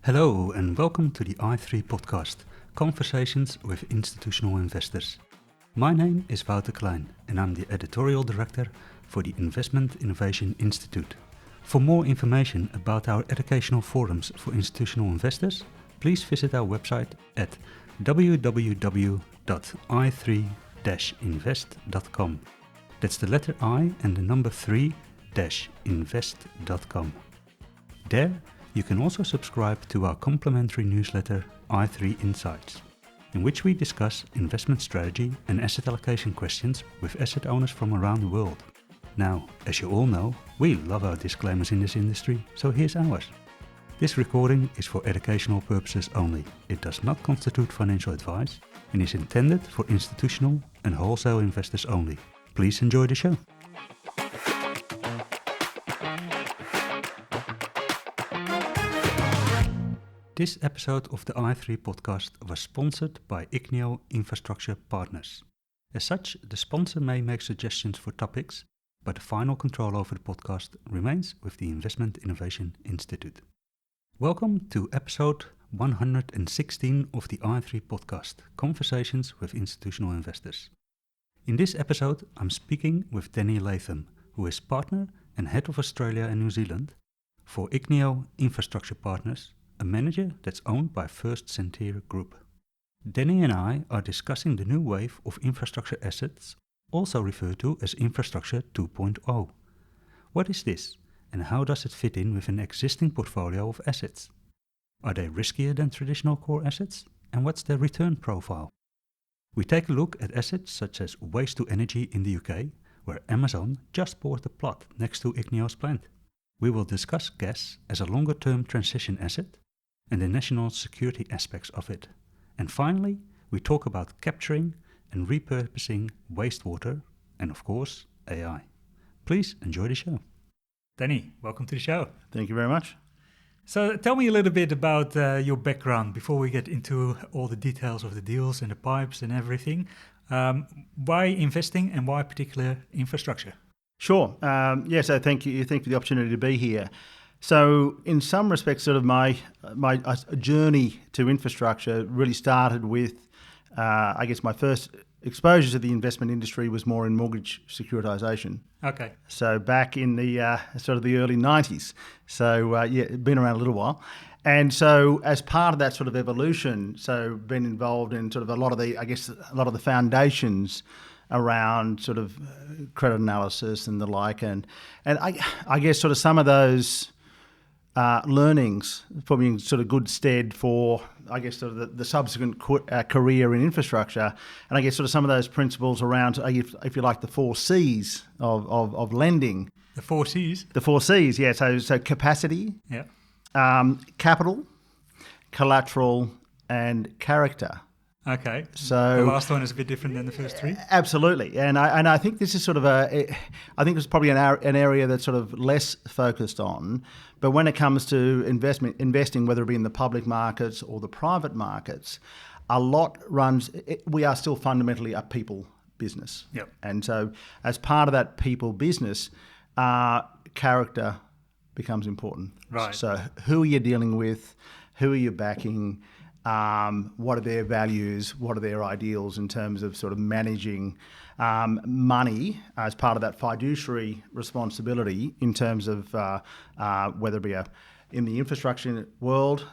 Hello and welcome to the i3 podcast, Conversations with Institutional Investors. My name is Wouter Klein and I'm the editorial director for the Investment Innovation Institute. For more information about our educational forums for institutional investors, please visit our website at www.i3-invest.com. That's the letter I and the number 3-invest.com. There, you can also subscribe to our complimentary newsletter i3 Insights, in which we discuss investment strategy and asset allocation questions with asset owners from around the world. Now, as you all know, we love our disclaimers in this industry, so here's ours. This recording is for educational purposes only. It does not constitute financial advice and is intended for institutional and wholesale investors only. Please enjoy the show. This episode of the i3 podcast was sponsored by Igneo Infrastructure Partners. As such, the sponsor may make suggestions for topics, but the final control over the podcast remains with the Investment Innovation Institute. Welcome to episode 116 of the i3 podcast, Conversations with Institutional Investors. In this episode, I'm speaking with Danny Latham, who is partner and head of Australia and New Zealand for Igneo Infrastructure Partners, a manager that's owned by First Sentier Group. Danny and I are discussing the new wave of infrastructure assets, also referred to as Infrastructure 2.0. What is this, and how does it fit in with an existing portfolio of assets? Are they riskier than traditional core assets, and what's their return profile? We take a look at assets such as waste to energy in the UK, where Amazon just bought a plot next to Igneo's plant. We will discuss gas as a longer-term transition asset, and the national security aspects of it. And finally, we talk about capturing and repurposing wastewater and, of course, AI. Please enjoy the show. Danny, welcome to the show. Thank you very much. So tell me a little bit about your background before we get into all the details of the deals and the pipes and everything. Why investing and why particular infrastructure? Sure. So thank you. Thank you for the opportunity to be here. So in some respects, sort of my journey to infrastructure really started with, my first exposure to the investment industry was more in mortgage securitisation. Okay. So back in the the early 90s. So been around a little while. And so as part of that sort of evolution, so been involved in sort of a lot of the foundations around sort of credit analysis and the like. And I guess sort of some of those learnings put me in sort of good stead for, I guess, sort of the subsequent career in infrastructure. And I guess sort of some of those principles around, if you like, the 4 C's of lending. The 4 C's? The 4 C's, yeah. So capacity, capital, collateral, and character. Okay. So the last one is a bit different than the first 3? Absolutely. And I think this is sort of I think it's probably an area that's sort of less focused on. But when it comes to investing, whether it be in the public markets or the private markets, we are still fundamentally a people business. Yep. And so as part of that people business, character becomes important. Right. So who are you dealing with? Who are you backing? What are their values? What are their ideals in terms of sort of managing money as part of that fiduciary responsibility in terms of whether it be in the infrastructure world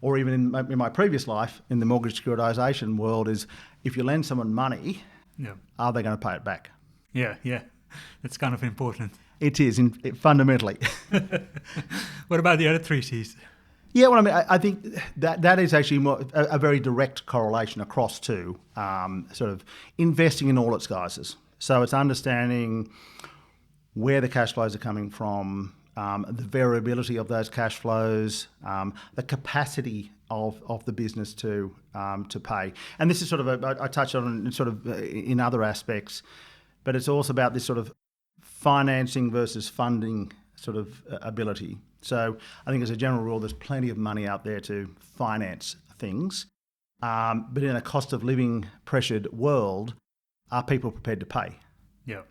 or even in my previous life in the mortgage securitization world is if you lend someone money, are they going to pay it back? Yeah. That's kind of important. It is, fundamentally. What about the other 3 C's? Yeah, well, I mean, I think that is actually more a very direct correlation across to sort of investing in all its guises. So it's understanding where the cash flows are coming from, the variability of those cash flows, the capacity of the business to pay. And this is sort of I touched on it sort of in other aspects, but it's also about this sort of financing versus funding sort of ability. So I think as a general rule, there's plenty of money out there to finance things. But in a cost of living pressured world, are people prepared to pay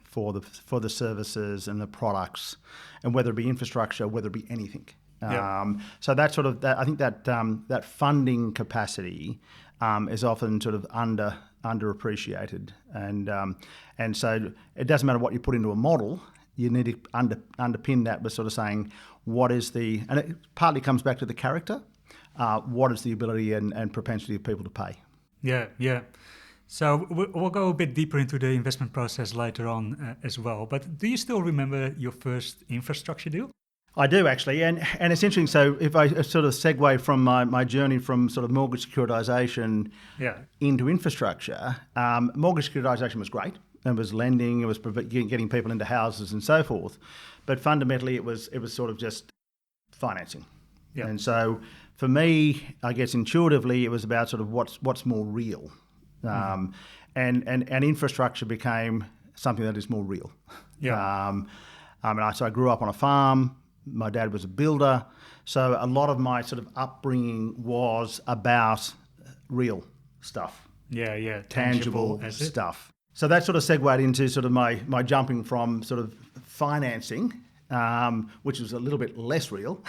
for the services and the products, and whether it be infrastructure, whether it be anything? So that sort of, I think that funding capacity is often sort of underappreciated, and so it doesn't matter what you put into a model. You need to underpin that by sort of saying what is and it partly comes back to the character. What is the ability and propensity of people to pay? Yeah. So we'll go a bit deeper into the investment process later on as well. But do you still remember your first infrastructure deal? I do, actually, and it's interesting. So if I sort of segue from my journey from sort of mortgage securitization into infrastructure, mortgage securitization was great. It was lending, it was getting people into houses and so forth. But fundamentally, it was sort of just financing. Yeah. And so for me, I guess intuitively, it was about sort of what's more real. And infrastructure became something that is more real. Yeah. So I grew up on a farm. My dad was a builder. So a lot of my sort of upbringing was about real stuff. Yeah. Tangible stuff. So that sort of segued into sort of my jumping from sort of financing, which was a little bit less real,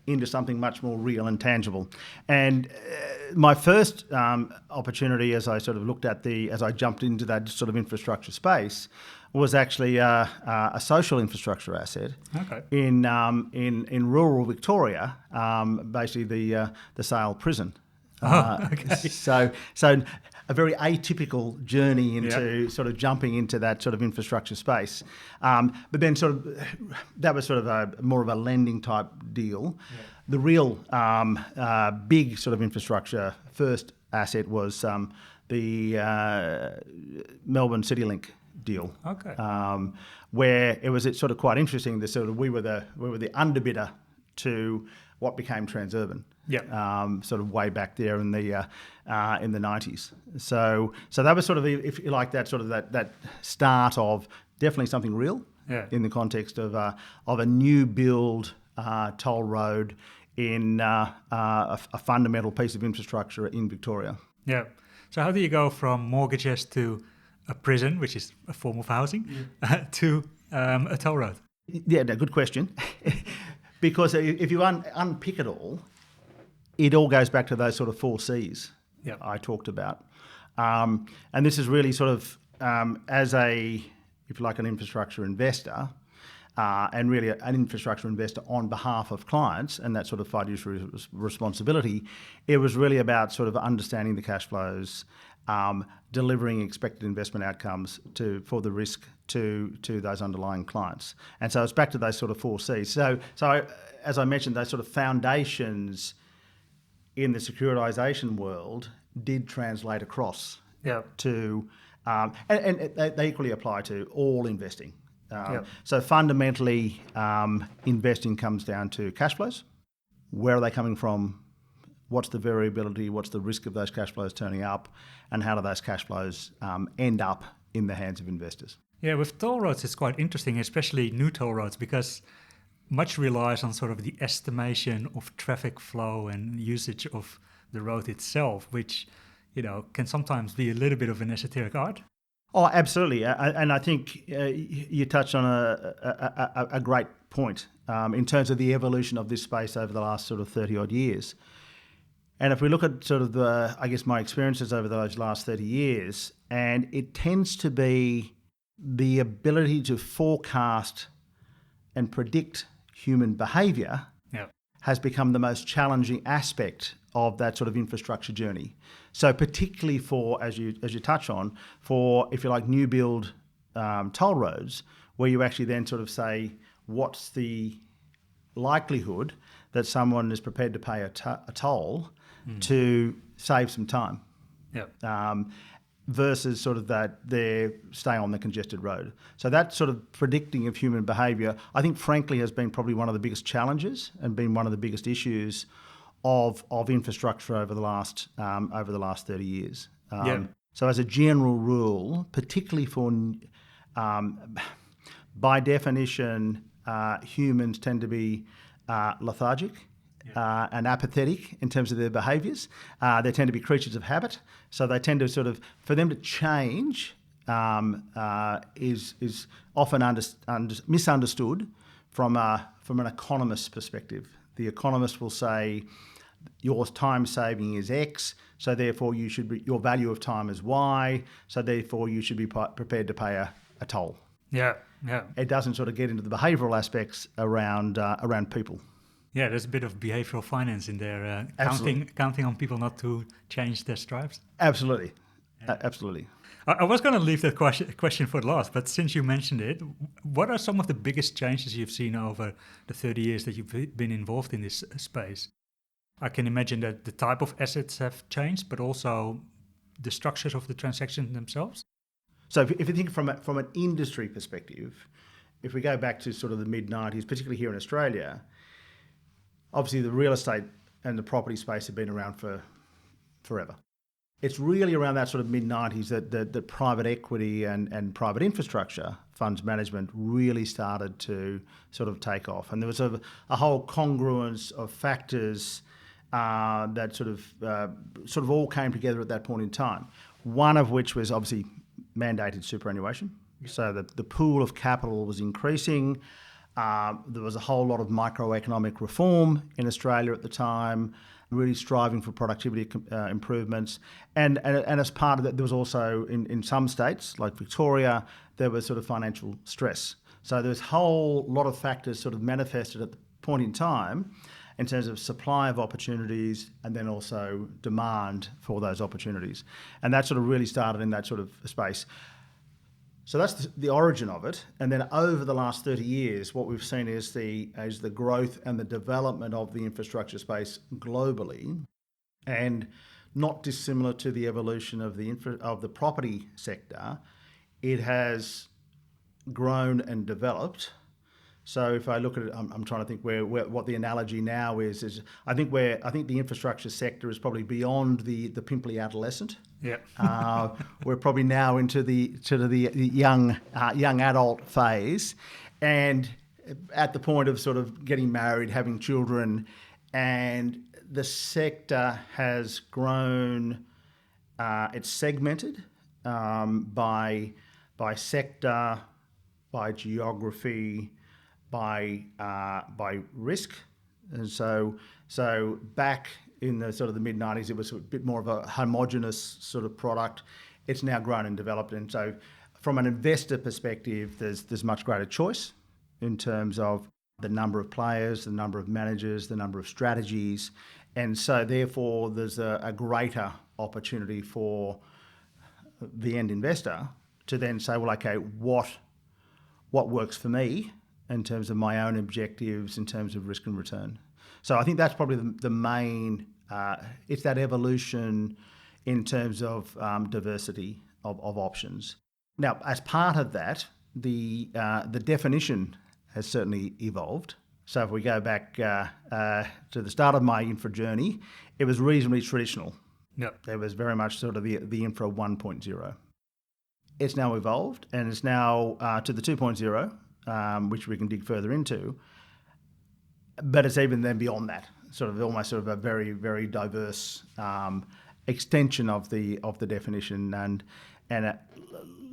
into something much more real and tangible. And my first opportunity, as I sort of looked at as I jumped into that sort of infrastructure space, was actually a social infrastructure asset in rural Victoria, basically the Sale prison. So a very atypical journey into sort of jumping into that sort of infrastructure space. But then sort of that was sort of more of a lending type deal. Yeah. The real big sort of infrastructure first asset was the Melbourne CityLink deal. Where it was sort of quite interesting. We were the underbidder to what became Transurban. Sort of way back there in the 90s. So that was sort of, if you like, that sort of that start of definitely something real in the context of a new build toll road in a fundamental piece of infrastructure in Victoria. Yeah. So how do you go from mortgages to a prison, which is a form of housing, to a toll road? Yeah, no, good question. Because if you unpick it all goes back to those sort of 4 C's I talked about. And this is really sort of as if you like, an infrastructure investor, and really an infrastructure investor on behalf of clients and that sort of fiduciary responsibility, it was really about sort of understanding the cash flows, delivering expected investment outcomes for the risk to those underlying clients. And so it's back to those sort of 4 C's. So as I mentioned, those sort of foundations in the securitisation world did translate across to, and they equally apply to all investing. So fundamentally, investing comes down to cash flows. Where are they coming from? What's the variability? What's the risk of those cash flows turning up? And how do those cash flows end up in the hands of investors? Yeah, with toll roads, it's quite interesting, especially new toll roads, because much relies on sort of the estimation of traffic flow and usage of the road itself, which, can sometimes be a little bit of an esoteric art. Oh, absolutely. And I think you touched on a great point in terms of the evolution of this space over the last sort of 30 odd years. And if we look at sort of my experiences over those last 30 years, and it tends to be the ability to forecast and predict human behaviour has become the most challenging aspect of that sort of infrastructure journey. So particularly for, as you touch on, for, if you like, new build toll roads, where you actually then sort of say, what's the likelihood that someone is prepared to pay a toll to save some time? Versus sort of that they stay on the congested road. So that sort of predicting of human behaviour, I think, frankly, has been probably one of the biggest challenges and been one of the biggest issues of infrastructure over the last 30 years. So as a general rule, particularly for, by definition, humans tend to be lethargic. And apathetic in terms of their behaviours. They tend to be creatures of habit, so they tend to sort of, for them to change is often misunderstood from an economist's perspective. The economist will say your time saving is X, so therefore your value of time is Y, so therefore you should be prepared to pay a toll. Yeah. It doesn't sort of get into the behavioural aspects around people. Yeah, there's a bit of behavioral finance in there, Absolutely. counting on people not to change their stripes. Absolutely. Absolutely. I was going to leave that question for last, but since you mentioned it, what are some of the biggest changes you've seen over the 30 years that you've been involved in this space? I can imagine that the type of assets have changed, but also the structures of the transactions themselves. So if you think from an industry perspective, if we go back to sort of the mid-90s, particularly here in Australia, obviously the real estate and the property space have been around for forever. It's really around that sort of mid-90s that private equity and private infrastructure funds management really started to sort of take off. And there was a whole congruence of factors that sort of all came together at that point in time. One of which was obviously mandated superannuation. So the pool of capital was increasing. There was a whole lot of microeconomic reform in Australia at the time, really striving for productivity improvements. And as part of that, there was also, in some states, like Victoria, there was sort of financial stress. So there was a whole lot of factors sort of manifested at the point in time in terms of supply of opportunities and then also demand for those opportunities. And that sort of really started in that sort of space. So that's the origin of it. And then over the last 30 years, what we've seen is the growth and the development of the infrastructure space globally, and not dissimilar to the evolution of the property sector. It has grown and developed. So if I look at it, I'm trying to think what the analogy now is I think the infrastructure sector is probably beyond the pimply adolescent. Yeah. We're probably now into the young adult phase, and at the point of sort of getting married, having children, and the sector has grown. It's segmented by sector, by geography, by risk. And so back in the sort of the mid-90s, it was a bit more of a homogenous sort of product. It's now grown and developed. And so from an investor perspective, there's much greater choice in terms of the number of players, the number of managers, the number of strategies. And so therefore, there's a greater opportunity for the end investor to then say, well, okay, what works for me in terms of my own objectives, in terms of risk and return. So I think that's probably the main, it's that evolution in terms of diversity of options. Now, as part of that, the definition has certainly evolved. So if we go back to the start of my infra journey, it was reasonably traditional. Yep. It was very much sort of the infra 1.0. It's now evolved, and it's now to the 2.0, which we can dig further into. But it's even then beyond that, sort of almost sort of a very, very diverse extension of the definition, and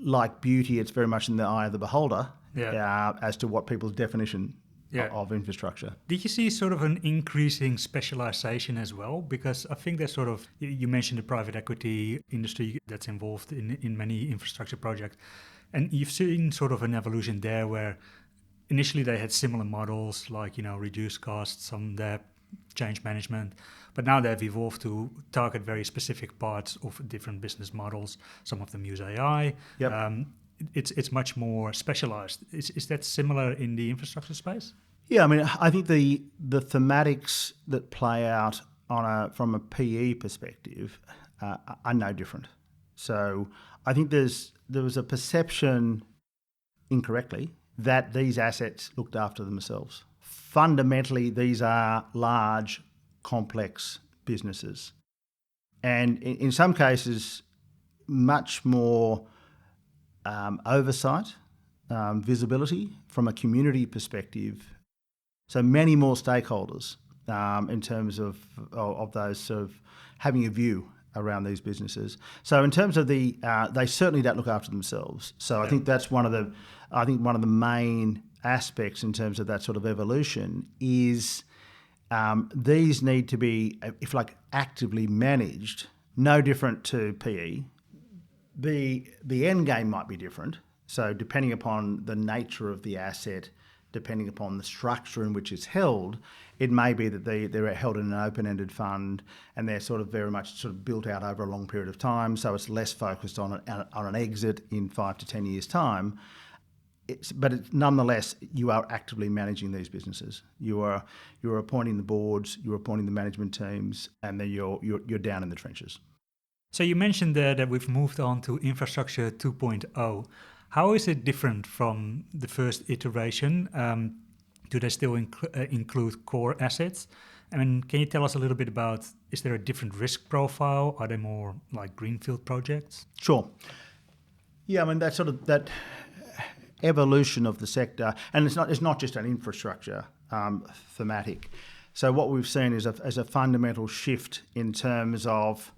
like beauty, it's very much in the eye of the beholder as to what people's definition of infrastructure. Did you see sort of an increasing specialization as well? Because I think there's sort of, you mentioned the private equity industry that's involved in many infrastructure projects. And you've seen sort of an evolution there where initially they had similar models like, reduce costs, some debt, change management, but now they've evolved to target very specific parts of different business models. Some of them use AI. Yep. It's much more specialized. Is that similar in the infrastructure space? Yeah, I mean, I think the thematics that play out from a PE perspective are no different. So I think there was a perception, incorrectly, that these assets looked after themselves. Fundamentally, these are large, complex businesses. And in some cases, much more oversight, visibility from a community perspective. So many more stakeholders in terms of those sort of having a view around these businesses. So in terms of they certainly don't look after themselves. So I think that's one of the main aspects in terms of that sort of evolution is These need to be, if like, actively managed, no different to PE. The end game might be different. So depending upon the nature of the asset, depending upon the structure in which it's held, it may be that they're held in an open-ended fund and they're sort of very much sort of built out over a long period of time. So it's less focused on an exit in 5 to 10 years' time. But nonetheless, you are actively managing these businesses. You're appointing the boards, you're appointing the management teams, and then you're down in the trenches. So you mentioned that we've moved on to infrastructure 2.0. How is it different from the first iteration? Do they still include core assets? I mean, can you tell us a little bit about, is there a different risk profile? Are they more like greenfield projects? Sure. Yeah, I mean, that evolution of the sector, and it's not just an infrastructure thematic. So what we've seen is a fundamental shift in terms of,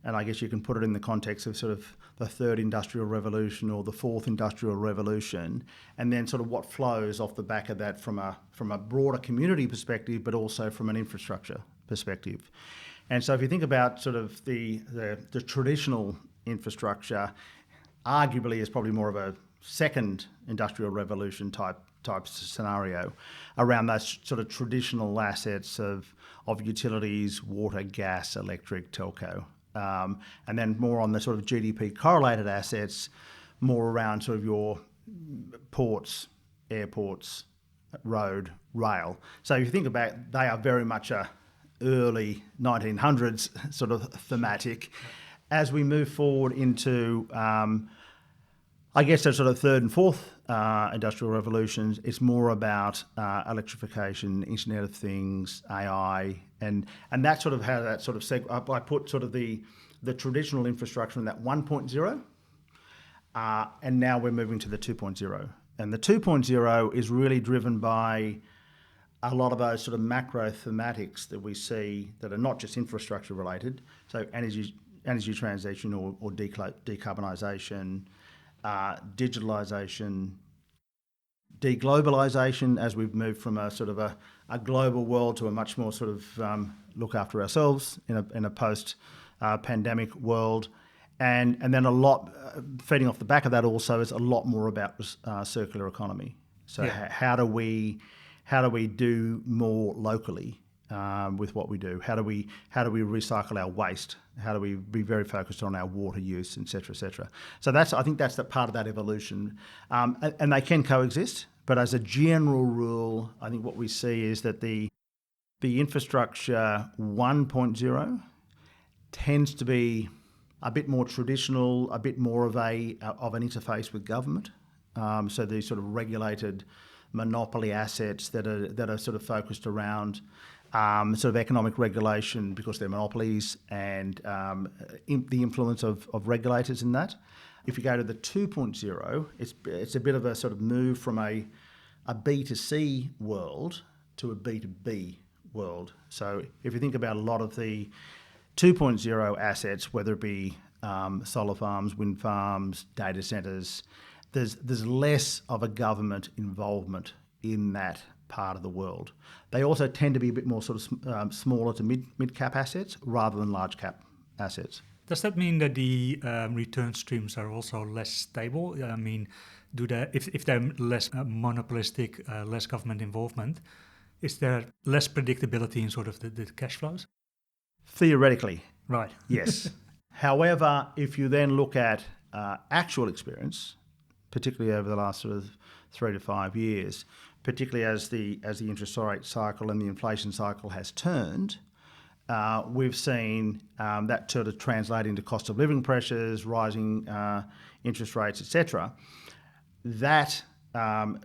and I guess you can put it in the context of sort of the third industrial revolution or the fourth industrial revolution, and then sort of what flows off the back of that from a broader community perspective, but also from an infrastructure perspective. And so if you think about sort of the traditional infrastructure, arguably is probably more of a second industrial revolution type scenario around those sort of traditional assets of utilities, water, gas, electric, telco. And then more on the sort of GDP correlated assets, more around sort of your ports, airports, road, rail. So if you think about, they are very much a early 1900s sort of thematic. As we move forward into, I guess, the sort of third and fourth industrial revolutions, it's more about electrification, Internet of Things, AI, and that's sort of how that sort of I put sort of the traditional infrastructure in that 1.0, and now we're moving to the 2.0. And the 2.0 is really driven by a lot of those sort of macro thematics that we see that are not just infrastructure related, so energy transition or decarbonisation, digitalisation, deglobalisation, as we've moved from a sort of a global world to a much more sort of look after ourselves in a post pandemic world, and then a lot feeding off the back of that also is a lot more about circular economy. So how do we do more locally with what we do? How do we recycle our waste? How do we be very focused on our water use, et cetera, et cetera? So I think that's the part of that evolution, and they can coexist. But as a general rule, I think what we see is that the infrastructure 1.0 tends to be a bit more traditional, a bit more of an interface with government. So these sort of regulated monopoly assets that are sort of focused around sort of economic regulation because they're monopolies, and the influence of regulators in that. If you go to the 2.0, it's a bit of a sort of move from a B2C world to a B2B world. So if you think about a lot of the 2.0 assets, whether it be solar farms, wind farms, data centres, there's less of a government involvement in that part of the world. They also tend to be a bit more sort of smaller to mid-cap assets rather than large-cap assets. Does that mean that the return streams are also less stable? I mean, if they're less monopolistic, less government involvement, is there less predictability in sort of the cash flows? Theoretically. Right. Yes. However, if you then look at actual experience, particularly over the last sort of 3 to 5 years, particularly as the interest rate cycle and the inflation cycle has turned, we've seen that sort of translate into cost of living pressures, rising interest rates, etc. That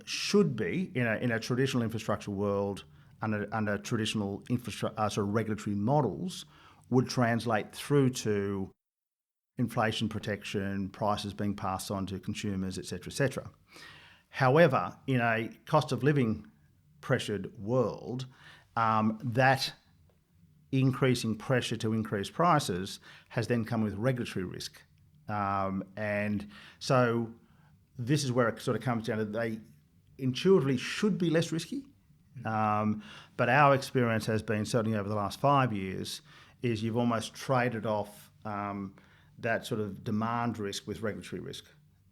should be in a traditional infrastructure world under traditional sort of regulatory models would translate through to inflation protection, prices being passed on to consumers, etc., etc. However, in a cost of living pressured world, that increasing pressure to increase prices has then come with regulatory risk. And so this is where it sort of comes down to they intuitively should be less risky, But our experience has been, certainly over the last 5 years, is you've almost traded off that sort of demand risk with regulatory risk.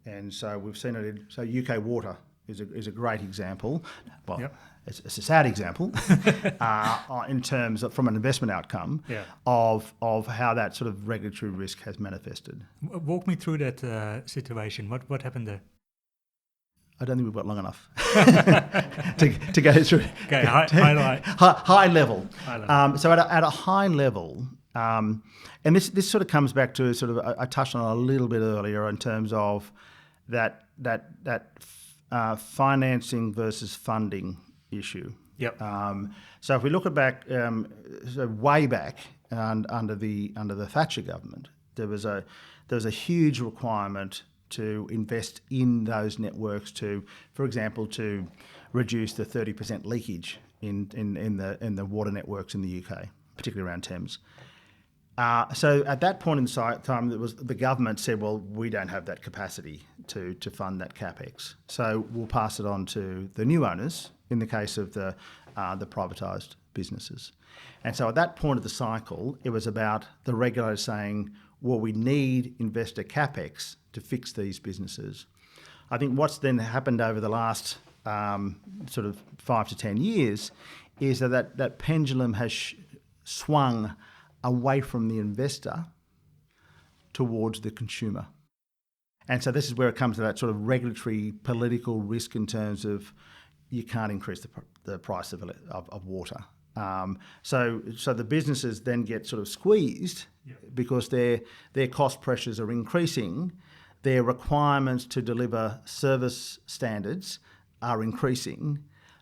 And so we've seen it so UK Water is a great example. Well, it's a sad example in terms of, from an investment outcome, of how that sort of regulatory risk has manifested. Walk me through that situation. What happened there? I don't think we've got long enough to go through. Okay, highlight. High level. High level. So at a high level, and this sort of comes back to sort of, I touched on it a little bit earlier in terms of that financing versus funding issue. Yep. So if we look back, so way back under the Thatcher government, there was a huge requirement to invest in those networks to, for example, to reduce the 30% leakage in the water networks in the UK, particularly around Thames. So at that point in time, the government said, well, we don't have that capacity to fund that capex, so we'll pass it on to the new owners in the case of the privatised businesses. And so at that point of the cycle, it was about the regulator saying, well, we need investor capex to fix these businesses. I think what's then happened over the last sort of 5 to 10 years is that pendulum has swung away from the investor towards the consumer. And so this is where it comes to that sort of regulatory political risk in terms of you can't increase the price of water. So the businesses then get sort of squeezed because their cost pressures are increasing, their requirements to deliver service standards are increasing,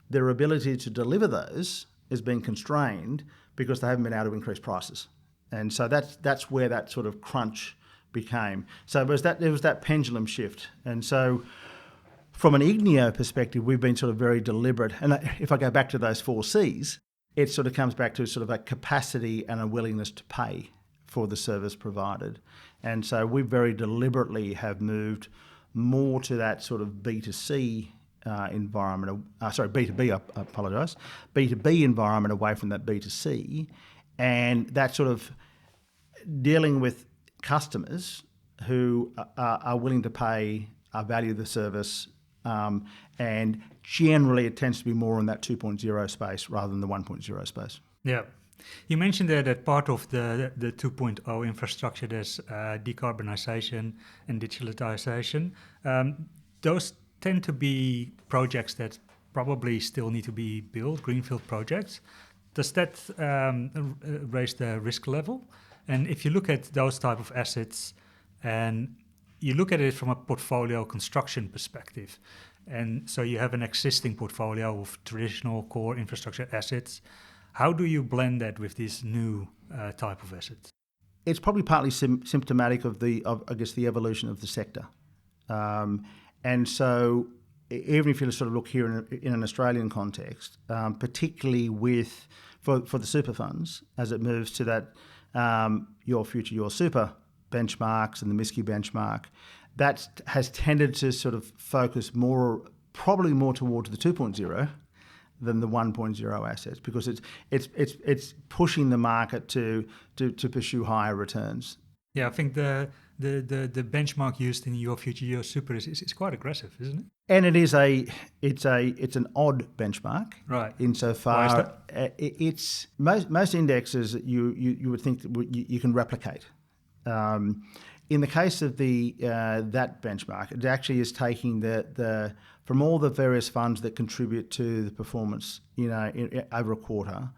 their ability to deliver those is being constrained because they haven't been able to increase prices. And so that's where that sort of crunch became. So there was that pendulum shift. And so from an Igneo perspective, we've been sort of very deliberate. And if I go back to those 4 Cs, it sort of comes back to sort of a capacity and a willingness to pay for the service provided. And so we very deliberately have moved more to that sort of B2C environment, B2B, I apologise, B2B environment away from that B2C, and that sort of dealing with customers who are willing to pay, value the service, and generally it tends to be more in that 2.0 space rather than the 1.0 space. Yeah. You mentioned there that part of the 2.0 infrastructure, there's decarbonisation and digitalisation. Those tend to be projects that probably still need to be built, greenfield projects. Does that raise the risk level? And if you look at those type of assets and you look at it from a portfolio construction perspective, and so you have an existing portfolio of traditional core infrastructure assets, how do you blend that with this new type of assets? It's probably partly symptomatic of the evolution of the sector. And so even if you sort of look here in an Australian context, particularly for the super funds, as it moves to that Your Future, Your Super benchmarks and the MSCI benchmark, that has tended to sort of focus probably more towards the 2.0 than the 1.0 assets, because it's pushing the market to pursue higher returns. Yeah, I think the benchmark used in Your Future, Your Super is quite aggressive, isn't it? And it's an odd benchmark, right? Insofar it's most indexes you would think that you can replicate. In the case of that benchmark, it actually is taking the from all the various funds that contribute to the performance, over a quarter,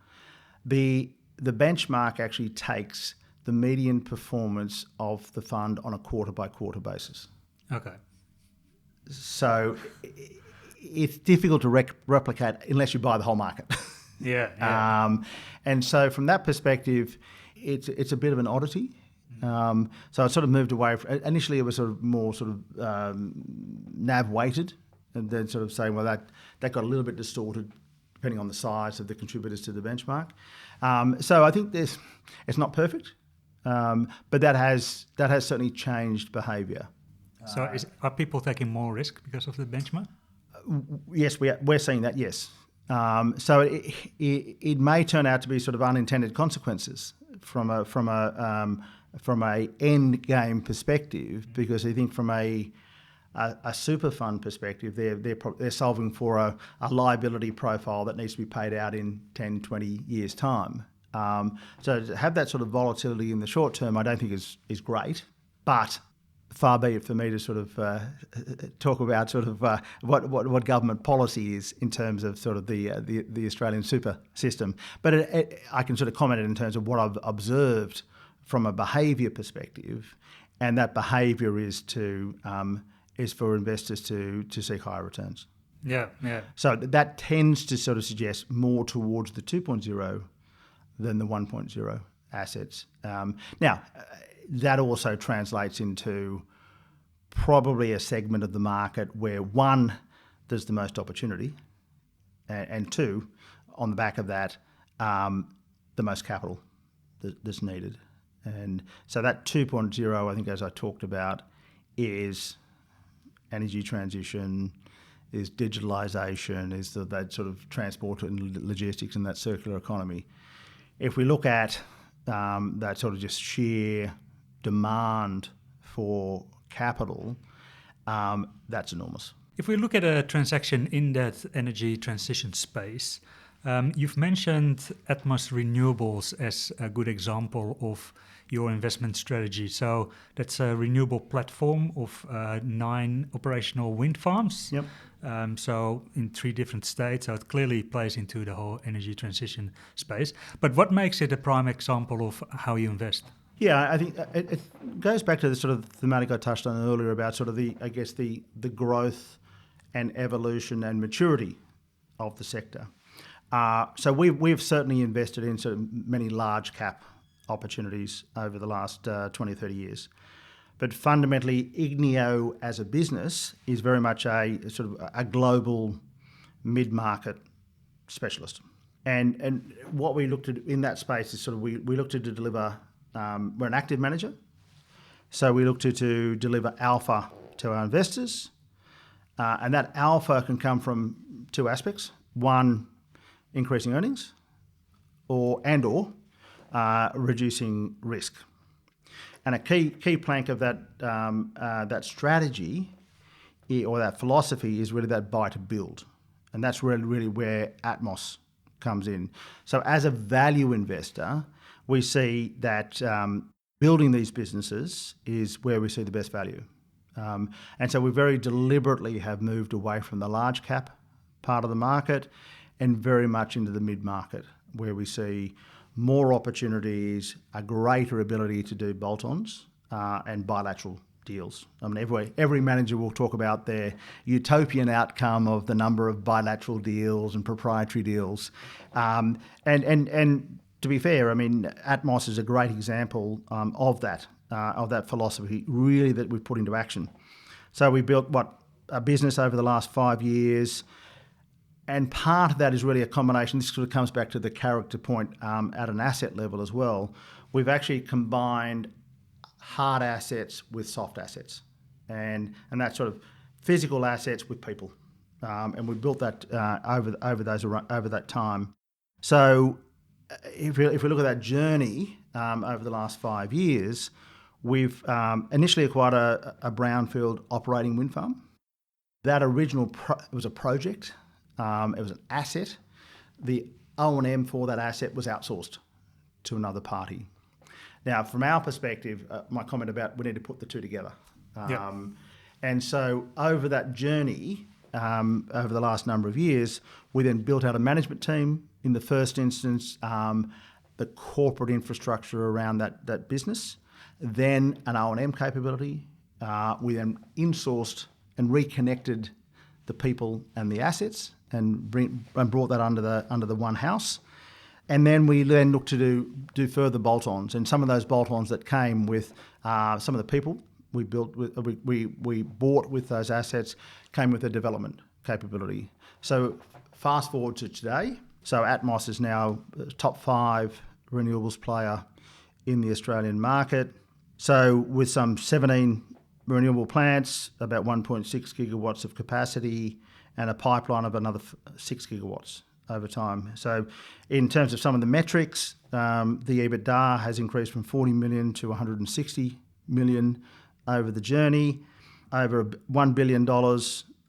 the benchmark actually takes the median performance of the fund on a quarter-by-quarter basis. Okay. So it's difficult to replicate unless you buy the whole market. Yeah. And so from that perspective, it's a bit of an oddity. So I sort of moved away. Initially, it was sort of more sort of NAV weighted, and then sort of saying, well, that got a little bit distorted depending on the size of the contributors to the benchmark. So I think it's not perfect, but that has certainly changed behaviour. So are people taking more risk because of the benchmark? Yes, we're seeing that. Yes. So it may turn out to be sort of unintended consequences from a end game perspective, because I think from a super fund perspective, they're solving for a liability profile that needs to be paid out in 10, 20 years' time. So to have that sort of volatility in the short term, I don't think is great, but far be it for me to sort of talk about sort of what government policy is in terms of sort of the Australian super system. But I can sort of comment in terms of what I've observed from a behaviour perspective, and that behaviour is for investors to seek higher returns. Yeah. So that tends to sort of suggest more towards the 2.0 than the 1.0 assets. Now, that also translates into probably a segment of the market where, one, there's the most opportunity, and two, on the back of that, the most capital that's needed. And so that 2.0, I think, as I talked about, is energy transition, is digitalisation, is that sort of transport and logistics and that circular economy. If we look at that sort of just sheer demand for capital, that's enormous. If we look at a transaction in that energy transition space, you've mentioned Atmos Renewables as a good example of your investment strategy. So that's a renewable platform of 9 operational wind farms. Yep. So in 3 different states, so it clearly plays into the whole energy transition space. But what makes it a prime example of how you invest? Yeah, I think it goes back to the sort of thematic I touched on earlier about sort of the growth and evolution and maturity of the sector. So we've certainly invested in sort of many large cap opportunities over the last 20, 30 years. But fundamentally, Igneo as a business is very much a sort of a global mid-market specialist. And what we looked at in that space is sort of we looked to deliver, we're an active manager, so we look to deliver alpha to our investors. And that alpha can come from 2 aspects. One, increasing earnings, or reducing risk. And a key plank of that strategy or that philosophy is really that buy to build. And that's really where Atmos comes in. So as a value investor, we see that building these businesses is where we see the best value. And so we very deliberately have moved away from the large cap part of the market and very much into the mid-market, where we see more opportunities, a greater ability to do bolt-ons and bilateral deals. I mean, every manager will talk about their utopian outcome of the number of bilateral deals and proprietary deals. And to be fair, I mean, Atmos is a great example of that philosophy, really, that we've put into action. So we built a business over the last 5 years. And part of that is really a combination. This sort of comes back to the character point at an asset level as well. We've actually combined hard assets with soft assets, and that's sort of physical assets with people, and we built that over that time. So if we look at that journey over the last 5 years, we've initially acquired a brownfield operating wind farm. That original was a project. It was an asset. The O&M for that asset was outsourced to another party. Now, from our perspective, my comment about we need to put the 2 together. And so over that journey, over the last number of years, we then built out a management team. In the first instance, the corporate infrastructure around that business, then an O&M capability. We then insourced and reconnected the people and the assets, and brought that under the one house. And then we looked to do further bolt-ons, and some of those bolt-ons that came with some of the people we bought with those assets came with a development capability. So fast forward to today, so Atmos is now a top 5 renewables player in the Australian market. So with some 17 renewable plants, about 1.6 gigawatts of capacity, and a pipeline of another 6 gigawatts over time. So in terms of some of the metrics, the EBITDA has increased from 40 million to 160 million over the journey. Over $1 billion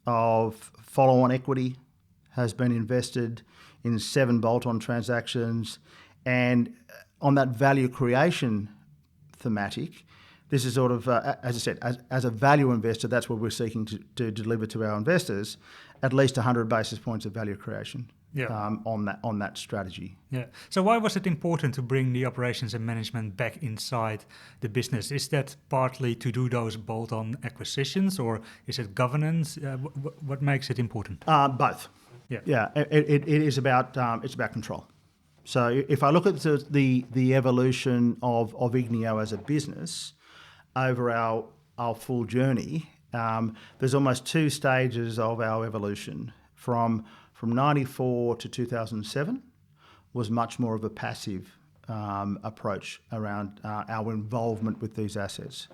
of follow-on equity has been invested in 7 bolt-on transactions. And on that value creation thematic, this is sort of, as I said, as a value investor, that's what we're seeking to deliver to our investors, at least 100 basis points of value creation on that strategy. Yeah. So why was it important to bring the operations and management back inside the business? Is that partly to do those bolt-on acquisitions, or is it governance? What makes it important? Both. Yeah. It is about control. So if I look at the evolution of Igneo as a business over our full journey, there's almost 2 stages of our evolution. From 94 to 2007 was much more of a passive approach around our involvement with these assets.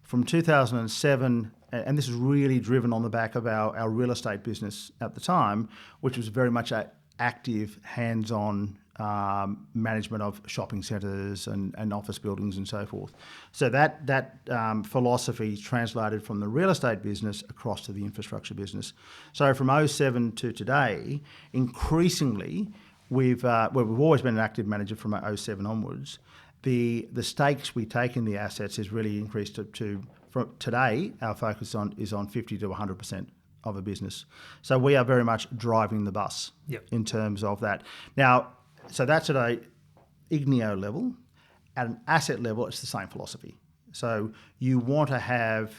From 2007, and this is really driven on the back of our real estate business at the time, which was very much an active, hands-on management of shopping centres and office buildings and so forth. So that philosophy translated from the real estate business across to the infrastructure business. So from 2007 to today, increasingly, we've always been an active manager from 2007 onwards. The stakes we take in the assets has really increased to from today, our focus is on 50 to 100% of a business. So we are very much driving the bus in terms of that. Now, so that's at a Igneo level. At an asset level, it's the same philosophy. So you want to have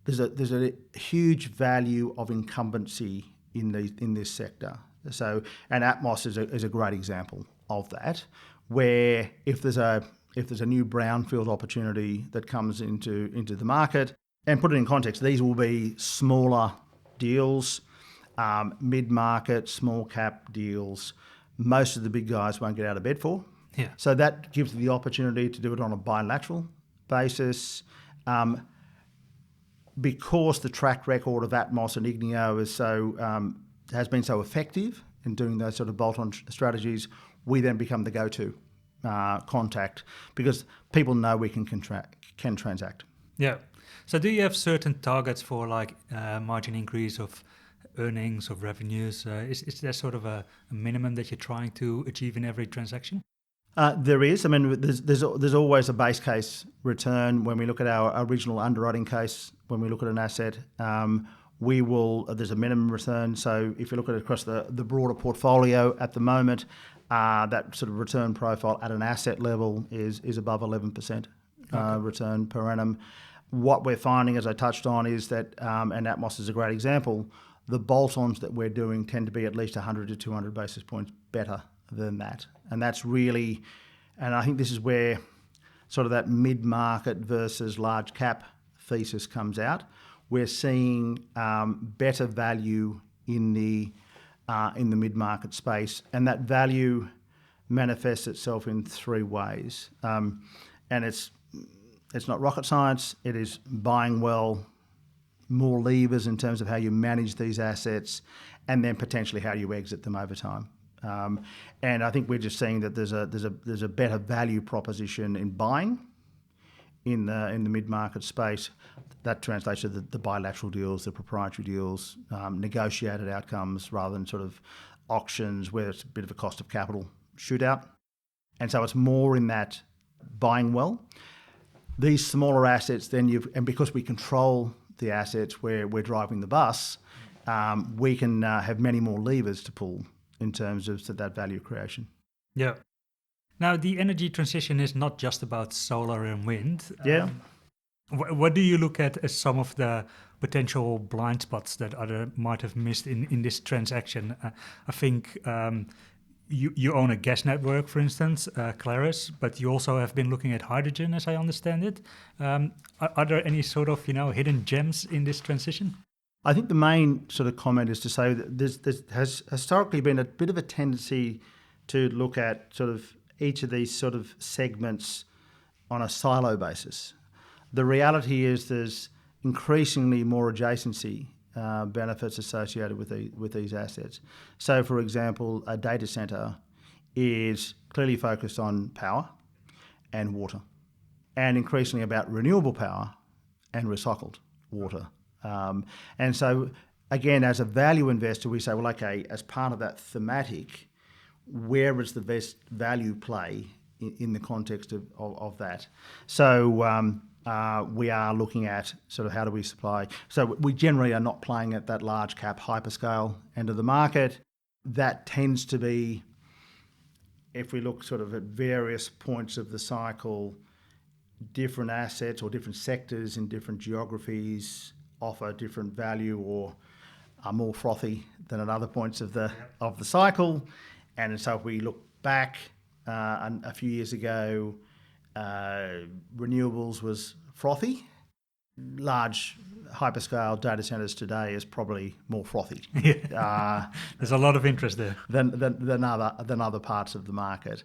there's a huge value of incumbency in this sector. So, and Atmos is a great example of that, where if there's a new brownfield opportunity that comes into the market, and put it in context, these will be smaller deals, mid-market, small cap deals. Most of the big guys won't get out of bed for. Yeah. So that gives the opportunity to do it on a bilateral basis. Because the track record of Atmos and Igneo has been so effective in doing those sort of bolt-on strategies, we then become the go-to contact because people know we can transact. Yeah. So do you have certain targets for like margin increase of earnings, of revenues? Is there sort of a minimum that you're trying to achieve in every transaction? There is. I mean, there's always a base case return. When we look at our original underwriting case, when we look at an asset, there's a minimum return. So if you look at it across the broader portfolio at the moment, that sort of return profile at an asset level is above 11% return per annum. What we're finding, as I touched on, is that, and Atmos is a great example, the bolt-ons that we're doing tend to be at least 100 to 200 basis points better than that. And that's really, and I think this is where sort of that mid-market versus large cap thesis comes out. We're seeing better value in the mid-market space, and that value manifests itself in 3 ways. And it's not rocket science. It is buying well, more levers in terms of how you manage these assets, and then potentially how you exit them over time. And I think we're just seeing that there's a better value proposition in buying in the mid-market space. That translates to the bilateral deals, the proprietary deals, negotiated outcomes rather than sort of auctions where it's a bit of a cost of capital shootout. And so it's more in that buying well. These smaller assets, and because we control the assets where we're driving the bus, we can have many more levers to pull in terms of that value creation. Yeah. Now, the energy transition is not just about solar and wind. Yeah. What do you look at as some of the potential blind spots that others might have missed in this transaction? I think you own a gas network, for instance, Claris, but you also have been looking at hydrogen, as I understand it. Are there any sort of hidden gems in this transition? I think the main sort of comment is to say that there has historically been a bit of a tendency to look at sort of each of these sort of segments on a silo basis. The reality is there's increasingly more adjacency benefits associated with these assets. So, for example, a data centre is clearly focused on power and water, and increasingly about renewable power and recycled water. And so, again, as a value investor, we say, well, okay, as part of that thematic, where is the best value play in the context of that? So we are looking at sort of how do we supply. So we generally are not playing at that large cap hyperscale end of the market. That tends to be, if we look sort of at various points of the cycle, different assets or different sectors in different geographies offer different value or are more frothy than at other points of the cycle. And so if we look back a few years ago, renewables was frothy. Large hyperscale data centers today is probably more frothy. There's a lot of interest there than other parts of the market,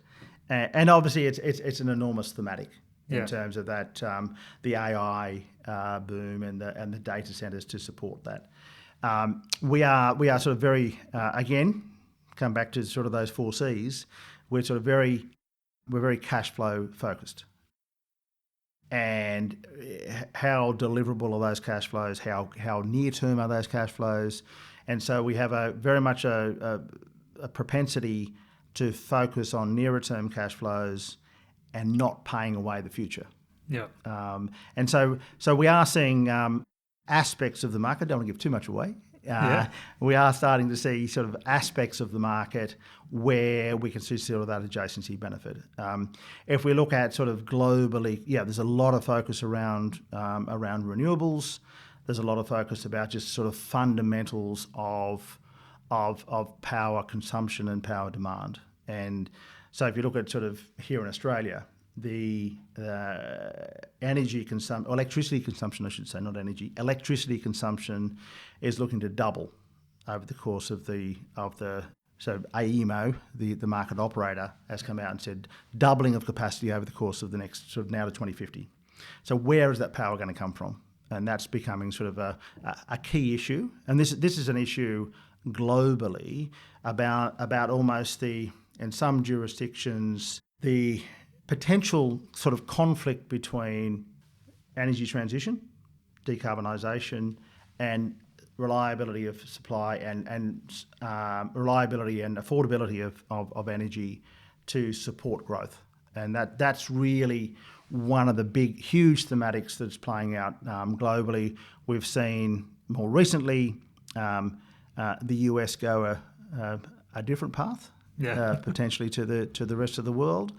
and obviously it's an enormous thematic in terms of that the AI boom and the data centers to support that. We are sort of very again come back to sort of those 4 C's. We're very cash flow focused, and how deliverable are those cash flows? How near term are those cash flows? And so we have very much a propensity to focus on nearer term cash flows and not paying away the future. Yeah. And so we are seeing aspects of the market. Don't want to give too much away. We are starting to see sort of aspects of the market where we can see sort of that adjacency benefit. If we look at sort of globally, there's a lot of focus around renewables. There's a lot of focus about just sort of fundamentals of power consumption and power demand. And so if you look at sort of here in Australia, the electricity consumption, I should say, not energy, electricity consumption is looking to double over the course of so AEMO, the market operator, has come out and said doubling of capacity over the course of the next sort of now to 2050. So where is that power going to come from? And that's becoming sort of a key issue. And this is an issue globally about almost in some jurisdictions, the potential sort of conflict between energy transition, decarbonisation, and reliability of supply and reliability and affordability of energy to support growth. And that's really one of the big, huge thematics that's playing out globally. We've seen more recently the US go a different path, potentially to the rest of the world.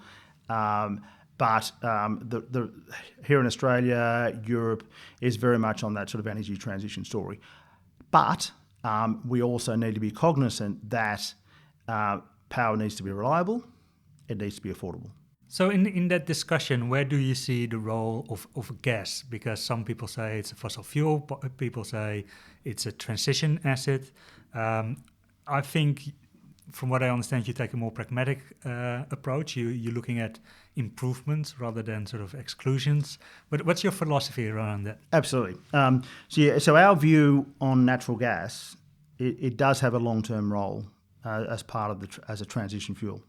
But here in Australia, Europe is very much on that sort of energy transition story. But we also need to be cognizant that power needs to be reliable, it needs to be affordable. So in that discussion, where do you see the role of gas? Because some people say it's a fossil fuel, people say it's a transition asset. I think, from what I understand, you take a more pragmatic approach. You're looking at improvements rather than sort of exclusions. But what's your philosophy around that? Absolutely. So our view on natural gas, it does have a long-term role as part of as a transition fuel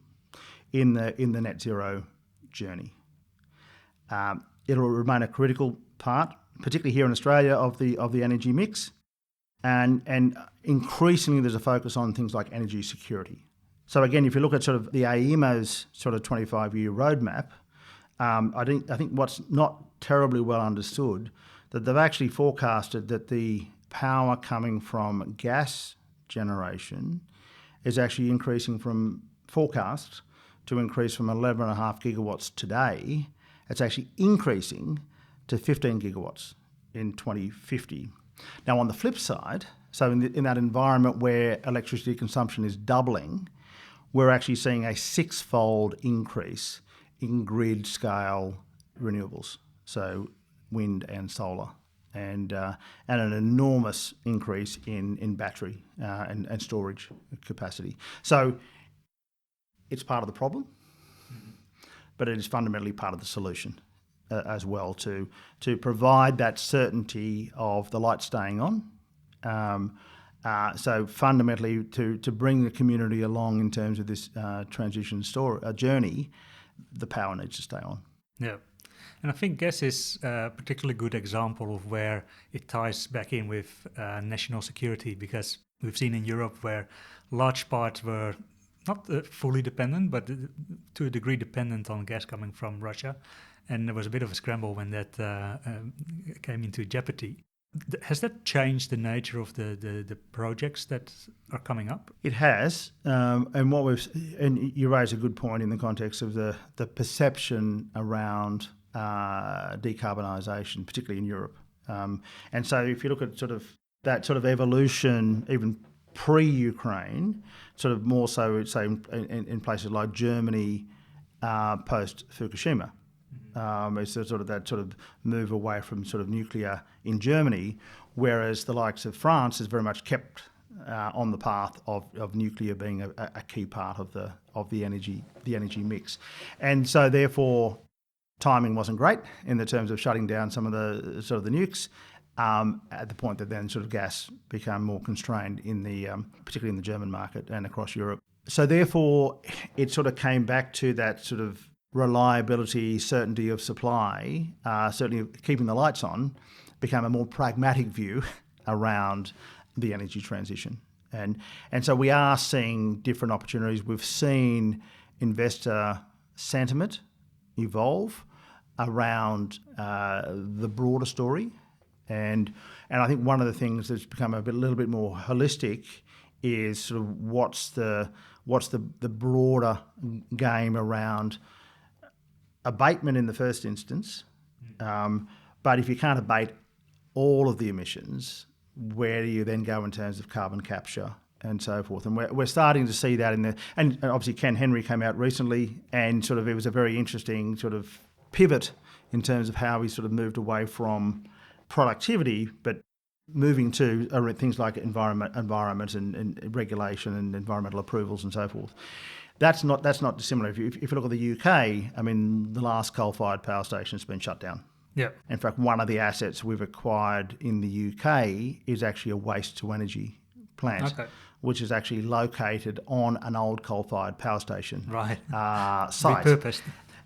in the net zero journey. It'll remain a critical part, particularly here in Australia, of the energy mix. And increasingly there's a focus on things like energy security. So again, if you look at sort of the AEMO's sort of 25-year roadmap, I think what's not terribly well understood, that they've actually forecasted that the power coming from gas generation is actually increasing forecast to increase from 11.5 gigawatts today. It's actually increasing to 15 gigawatts in 2050. Now, on the flip side, so in that environment where electricity consumption is doubling, we're actually seeing a 6-fold increase in grid scale renewables, so wind and solar, and an enormous increase in battery and storage capacity. So it's part of the problem, but it is fundamentally part of the solution as well, to provide that certainty of the light staying on So fundamentally, to bring the community along in terms of this transition journey, the power needs to stay on. Yeah. And I think gas is a particularly good example of where it ties back in with national security, because we've seen in Europe where large parts were not fully dependent, but to a degree dependent on gas coming from Russia. And there was a bit of a scramble when that came into jeopardy. Has that changed the nature of the projects that are coming up? It has, and you raise a good point in the context of the perception around decarbonisation, particularly in Europe. And so if you look at sort of that sort of evolution, even pre-Ukraine, sort of more so, say, in places like Germany post-Fukushima. It's sort of that sort of move away from sort of nuclear in Germany, whereas the likes of France is very much kept on the path of nuclear being a key part of the energy mix, and so therefore timing wasn't great in the terms of shutting down some of the sort of the nukes. At the point that then sort of gas became more constrained in the particularly in the German market and across Europe. So therefore, it sort of came back to that sort of reliability, certainty of supply, certainly keeping the lights on, became a more pragmatic view around the energy transition. And so we are seeing different opportunities. We've seen investor sentiment evolve around the broader story. And I think one of the things that's become a little bit more holistic is sort of what's the broader game around abatement in the first instance, but if you can't abate all of the emissions, where do you then go in terms of carbon capture and so forth? And we're starting to see that and obviously Ken Henry came out recently, and sort of it was a very interesting sort of pivot in terms of how he sort of moved away from productivity, but moving to things like environment and regulation and environmental approvals and so forth. That's not dissimilar. If you look at the UK, I mean, the last coal-fired power station has been shut down. Yeah. In fact, one of the assets we've acquired in the UK is actually a waste-to-energy plant, which is actually located on an old coal-fired power station site. Repurposed.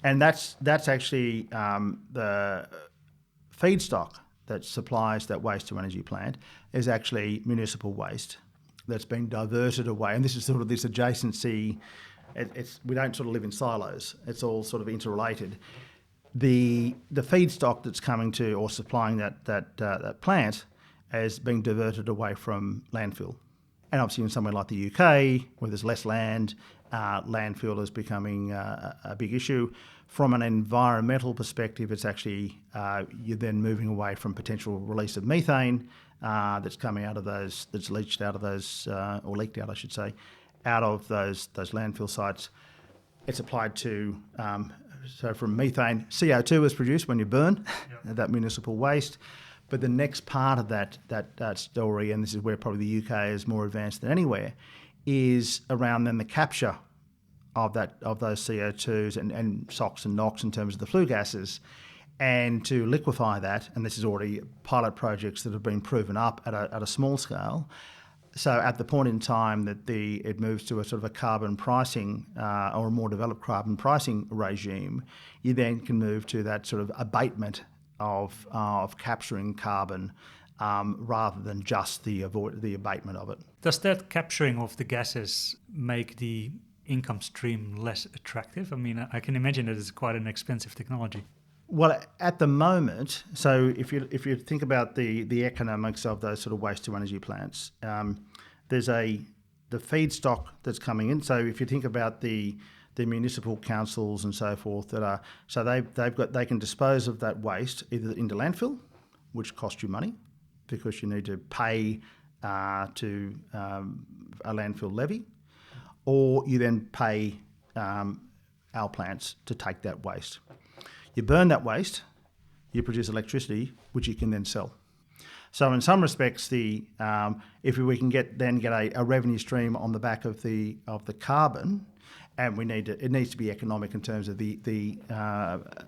And that's actually the feedstock that supplies that waste-to-energy plant is actually municipal waste that's been diverted away. And this is sort of this adjacency. We don't sort of live in silos. It's all sort of interrelated. The feedstock that's coming to or supplying that plant is being diverted away from landfill. And obviously in somewhere like the UK, where there's less land, landfill is becoming a big issue. From an environmental perspective, it's actually you're then moving away from potential release of methane that's coming out of those, that's leached out of those, or leaked out, I should say, out of those landfill sites. It's applied to, so from methane, CO2 is produced when you burn that municipal waste. But the next part of that story, and this is where probably the UK is more advanced than anywhere, is around then the capture of those CO2s and SOx and NOx in terms of the flue gases, and to liquefy that. And this is already pilot projects that have been proven up at a small scale. So at the point in time that it moves to a sort of a carbon pricing or a more developed carbon pricing regime, you then can move to that sort of abatement of capturing carbon rather than just the abatement of it. Does that capturing of the gases make the income stream less attractive? I mean, I can imagine that it's quite an expensive technology. Well, at the moment, so if you think about the economics of those sort of waste-to-energy plants, there's the feedstock that's coming in. So if you think about the municipal councils and so forth they can dispose of that waste either into landfill, which costs you money because you need to pay to a landfill levy, or you then pay our plants to take that waste. You burn that waste, you produce electricity, which you can then sell. So in some respects, if we can get a revenue stream on the back of the carbon, and it needs to be economic in terms of the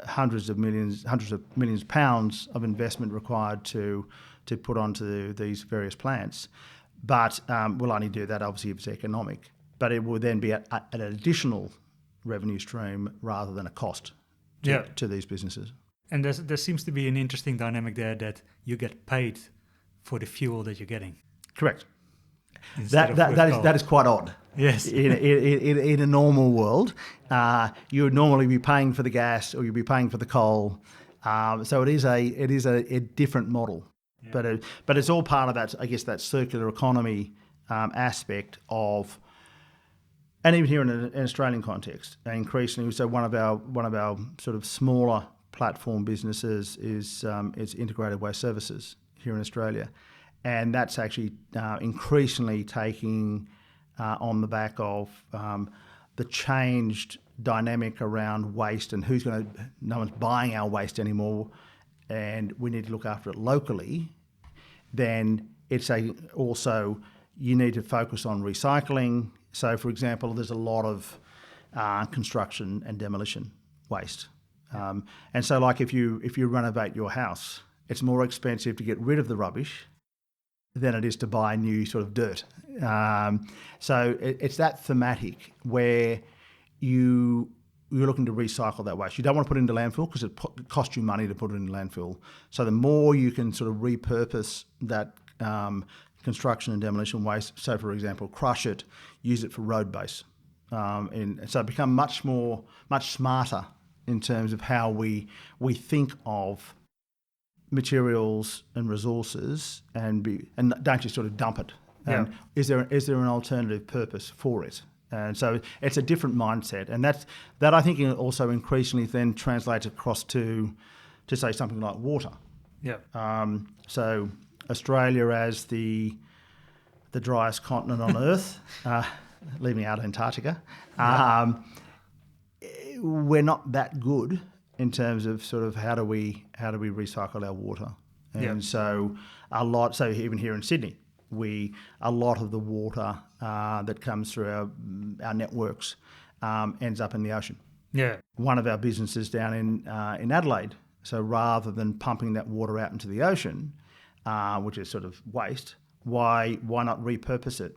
hundreds of millions of pounds of investment required to put onto these various plants. But we'll only do that obviously if it's economic. But it will then be an additional revenue stream rather than a cost to these businesses. And there seems to be an interesting dynamic there that you get paid for the fuel that you're getting. Correct. That is quite odd. Yes. In a normal world, you would normally be paying for the gas or you'd be paying for the coal. So it is a different model. Yeah. But it's all part of that, I guess, that circular economy aspect of, and even here in an Australian context, increasingly. So one of our sort of smaller platform businesses is integrated waste services here in Australia. And that's actually increasingly taking on the back of the changed dynamic around waste and no one's buying our waste anymore, and we need to look after it locally. Then it's also you need to focus on recycling. So, for example, there's a lot of construction and demolition waste, and so like if you renovate your house, it's more expensive to get rid of the rubbish than it is to buy new sort of dirt. So it's that thematic where you're looking to recycle that waste. You don't want to put it into landfill because it costs you money to put it in landfill. So the more you can sort of repurpose that construction and demolition waste, so for example, crush it, use it for road base. So become much smarter in terms of how we think of materials and resources and don't just sort of dump it. Yeah. Is there an alternative purpose for it? And so it's a different mindset, and that I think also increasingly then translates across to say something like water. Yeah. So Australia as the driest continent on Earth, leaving out Antarctica, we're not that good in terms of sort of how do we recycle our water. And so even here in Sydney, a lot of the water that comes through our networks ends up in the ocean. Yeah. One of our businesses down in Adelaide, so rather than pumping that water out into the ocean, which is sort of waste, why not repurpose it?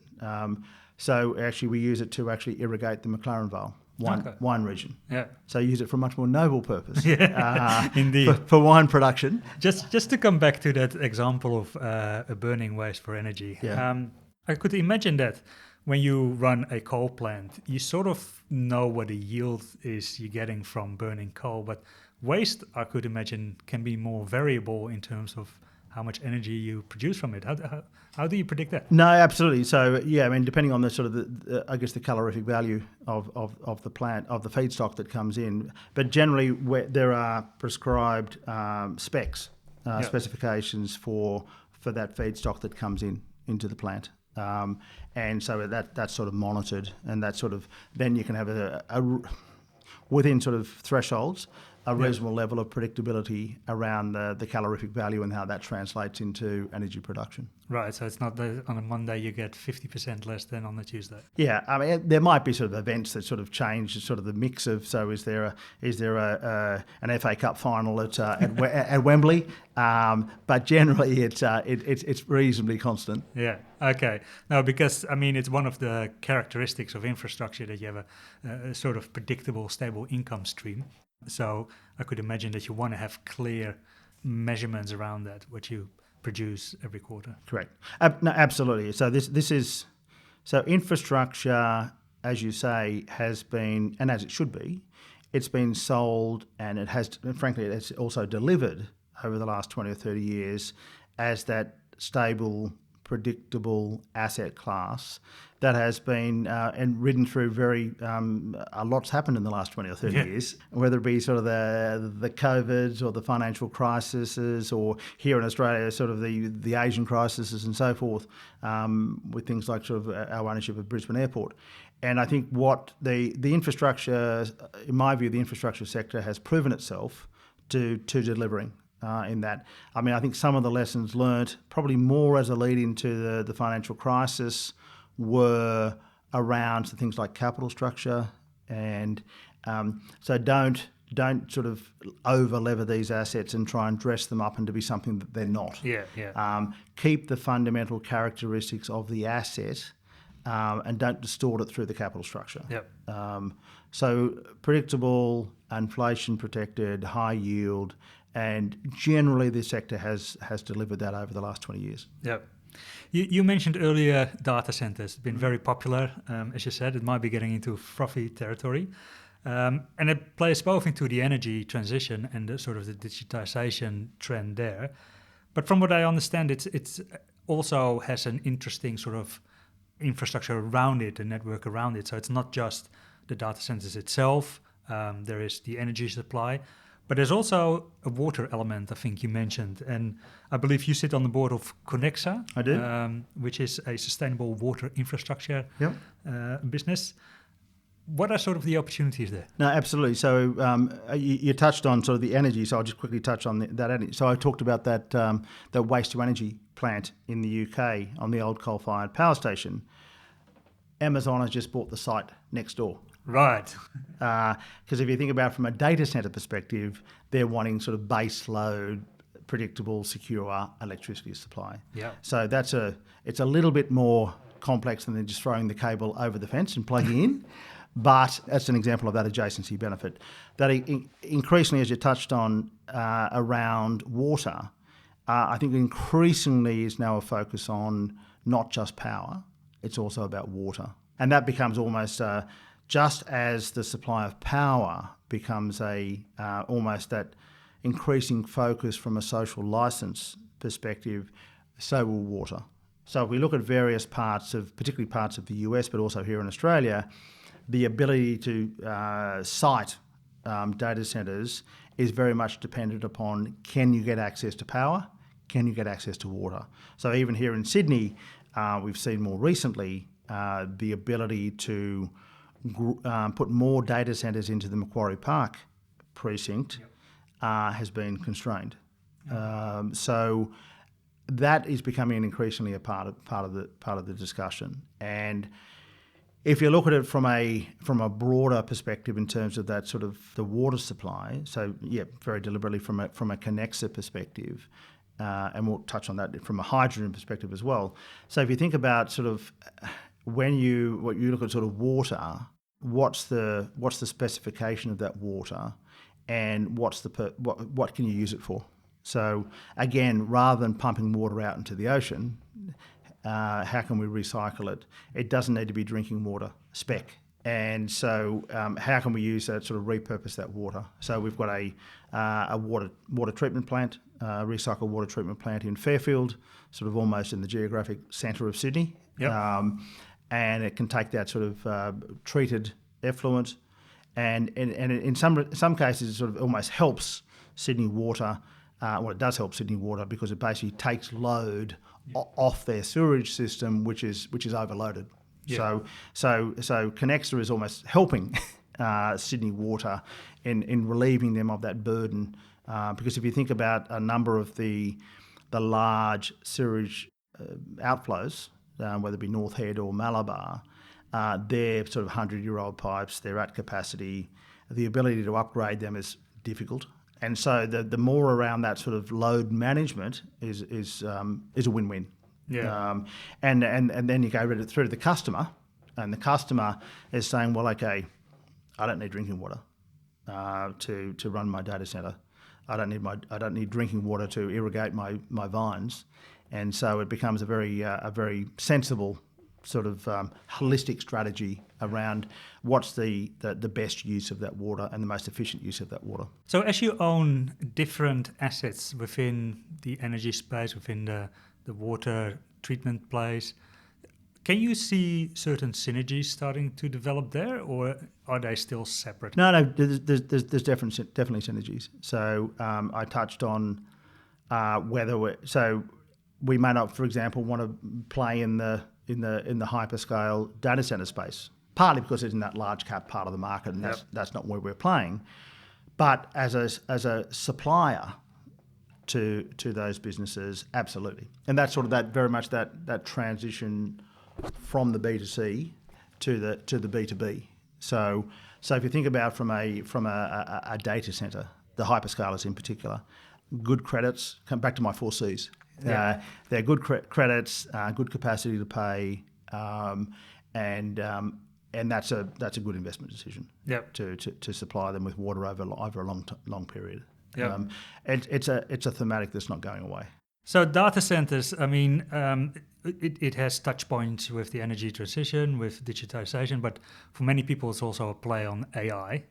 So actually we use it to actually irrigate the McLaren Vale wine region. Yeah. So use it for a much more noble purpose. Indeed. For wine production. Just to come back to that example of a burning waste for energy. Yeah. I could imagine that when you run a coal plant, you sort of know what the yield is you're getting from burning coal, but waste, I could imagine, can be more variable in terms of how much energy you produce from it. How do you predict that? No, absolutely. So I mean, depending on the sort of the calorific value of the plant, of the feedstock that comes in, but generally there are prescribed specifications for that feedstock that comes into the plant, and so that's sort of monitored, and that sort of then you can have a within sort of thresholds. A reasonable level of predictability around the calorific value and how that translates into energy production. Right, so it's not that on a Monday you get 50% less than on a Tuesday. Yeah, I mean there might be sort of events that sort of change sort of the mix of. So is there an FA Cup final at Wembley? But generally it's reasonably constant. Yeah. Okay. No, because I mean it's one of the characteristics of infrastructure that you have a sort of predictable, stable income stream. So I could imagine that you want to have clear measurements around that, what you produce every quarter. Correct. No, absolutely. So this is infrastructure, as you say, has been, and as it should be, it's been sold, and it's also delivered over the last 20 or 30 years as that stable, predictable asset class that has been and ridden through a lot's happened in the last 20 or 30 years, whether it be sort of the COVIDs or the financial crises, or here in Australia sort of the Asian crises and so forth, with things like sort of our ownership of Brisbane Airport. And I think what the infrastructure, in my view, the infrastructure sector has proven itself to delivering. In that, I mean, I think some of the lessons learnt, probably more as a lead into the financial crisis, were around things like capital structure, And so don't sort of over-lever these assets and try and dress them up into be something that they're not. Keep the fundamental characteristics of the asset and don't distort it through the capital structure. So predictable, inflation-protected, high yield, and generally the sector has delivered that over the last 20 years. You mentioned earlier data centers. It's been very popular. As you said, it might be getting into frothy territory. And it plays both into the energy transition and the sort of the digitalisation trend there. But from what I understand, it's also has an interesting sort of infrastructure around it, a network around it. So it's not just the data centers itself. There is the energy supply. But there's also a water element, I think you mentioned. And I believe you sit on the board of Connexa. I do. Which is a sustainable water infrastructure business. What are sort of the opportunities there? No, absolutely. So you touched on sort of the energy, so I'll just quickly touch on that energy. So I talked about that the waste-to-energy plant in the UK on the old coal-fired power station. Amazon has just bought the site next door. Right. Because if you think about it from a data centre perspective, they're wanting sort of base load, predictable, secure electricity supply. So it's a little bit more complex than just throwing the cable over the fence and plugging in. But that's an example of that adjacency benefit. That increasingly, as you touched on, around water, I think increasingly is now a focus on not just power, it's also about water. And that becomes almost, just as the supply of power becomes almost that increasing focus from a social licence perspective, so will water. So if we look at various particularly parts of the US, but also here in Australia, the ability to site data centres is very much dependent upon can you get access to power, can you get access to water. So even here in Sydney, we've seen more recently the ability to put more data centres into the Macquarie Park precinct has been constrained. So that is becoming increasingly a part of the discussion. And if you look at it from a broader perspective in terms of that sort of the water supply, so very deliberately from a Connexa perspective, and we'll touch on that from a hydrogen perspective as well. So if you think about sort of what you look at sort of water, what's the specification of that water, and what can you use it for? So again, rather than pumping water out into the ocean, how can we recycle it? It doesn't need to be drinking water spec. And so how can we use that, sort of repurpose that water? So we've got a water treatment plant, recycled water treatment plant in Fairfield, sort of almost in the geographic centre of Sydney. And it can take that sort of treated effluent and in some cases it sort of almost helps Sydney Water. It does help Sydney Water because it basically takes load off their sewerage system, which is overloaded. So Connexa is almost helping Sydney Water in relieving them of that burden, because if you think about a number of the large sewerage outflows, whether it be North Head or Malabar, they're sort of 100-year-old pipes. They're at capacity. The ability to upgrade them is difficult. And so the more around that sort of load management is a win-win. And then you go through to the customer, and the customer is saying, well, okay, I don't need drinking water to run my data centre. I don't need drinking water to irrigate my vines, and so it becomes a very sensible sort of holistic strategy around what's the best use of that water and the most efficient use of that water. So as you own different assets within the energy space, within the water treatment place, can you see certain synergies starting to develop there, or are they still separate? No, there's definitely synergies. So I touched on we may not, for example, want to play in the hyperscale data center space, partly because it's in that large cap part of the market, and that's not where we're playing. But as a supplier to those businesses, absolutely, and that's sort of that very much that transition from the B2C to the B2B. So So if you think about from a data center, the hyperscalers in particular, good credits, come back to my 4 Cs. Yeah. They're good credits, good capacity to pay, and that's a good investment decision. Yep. To supply them with water over a long period. Yep. It's a thematic that's not going away. So data centers, I mean, it has touch points with the energy transition, with digitalisation, but for many people it's also a play on AI,